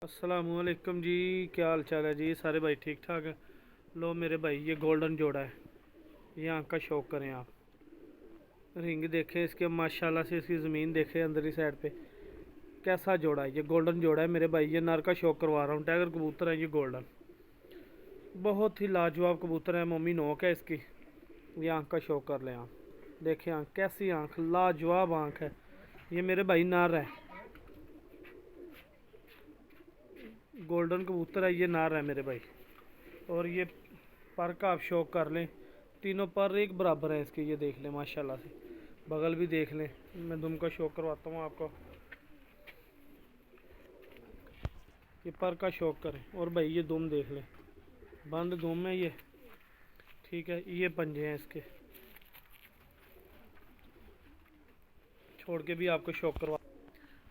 अस्सलामुअलैकुम जी, क्या हाल चाल है जी? सारे भाई ठीक ठाक है। लो मेरे भाई, ये गोल्डन जोड़ा है। ये आँख का शौक करें आप। रिंग देखें इसके, माशाल्लाह से इसकी ज़मीन देखें अंदर ही साइड पे। कैसा जोड़ा है? ये गोल्डन जोड़ा है मेरे भाई। ये नर का शौक करवा रहा हूँ। टाइगर कबूतर है ये गोल्डन। बहुत ही लाजवाब कबूतर है। मोमी नोक है इसकी। ये आँख का शौक कर लें आप। देखें आँख, कैसी आँख, लाजवाब आँख है। ये मेरे भाई नर है, गोल्डन कबूतर है। ये नर है मेरे भाई। और ये पर का आप शौक कर लें। तीनों पर एक बराबर है इसके। ये देख लें माशाल्लाह से। बगल भी देख लें। मैं दुम का शौक करवाता हूँ आपको। ये पर का शौक करें। और भाई ये दुम देख लें, बंद दुम है ये। ठीक है, ये पंजे हैं इसके। छोड़ के भी आपको शौक करवा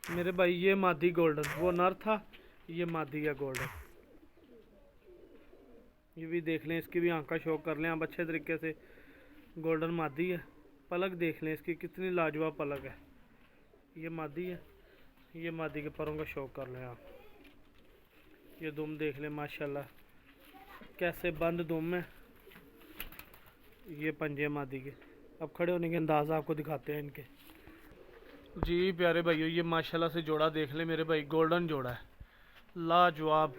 मेरे भाई। ये मादी गोल्डन, वो नर था, ये मादी है गोल्डन। ये भी देख लें, इसकी भी आँख का शौक कर लें आप अच्छे तरीके से। गोल्डन मादी है। पलक देख लें इसकी, कितनी लाजवाब पलक है। ये मादी है। ये मादी के परों का शौक कर लें आप। ये दुम देख लें माशाल्लाह, कैसे बंद दुम है। ये पंजे मादी के। अब खड़े होने के अंदाज़ आपको दिखाते हैं इनके। जी प्यारे भाइयों, ये माशाल्लाह से जोड़ा देख लें मेरे भाई। गोल्डन जोड़ा है, लाजवाब।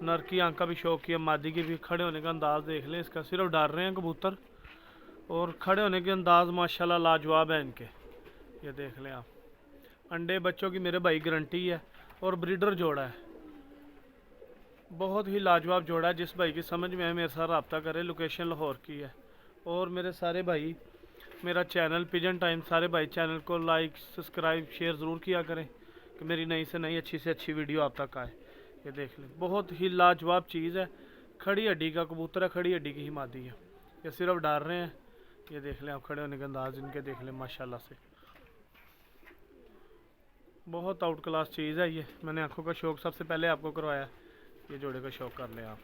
नर की आँख का भी शौक किया, मादी के भी। खड़े होने का अंदाज़ देख लें इसका। सिर्फ डाल रहे हैं कबूतर, और खड़े होने के अंदाज़ माशाल्लाह लाजवाब है इनके। ये देख लें आप। अंडे बच्चों की मेरे भाई गारंटी है। और ब्रीडर जोड़ा है, बहुत ही लाजवाब जोड़ा है। जिस भाई की समझ में आए मेरे साथ रब्ता करे। लोकेशन लाहौर की है। और मेरे सारे भाई, मेरा चैनल पिजन टाइम, सारे भाई चैनल को लाइक सब्सक्राइब शेयर ज़रूर किया करें कि मेरी नई से नई अच्छी से अच्छी वीडियो आप तक आए। ये देख लें, बहुत ही लाजवाब चीज़ है। खड़ी हड्डी का कबूतर है, खड़ी हड्डी की ही मादी है। ये सिर्फ डाल रहे हैं। ये देख लें आप, खड़े होने के अंदाज इनके देख लें माशाल्लाह से। बहुत आउट क्लास चीज़ है ये। मैंने आंखों का शौक सबसे पहले आपको करवाया। ये जोड़े का शौक कर लें आप।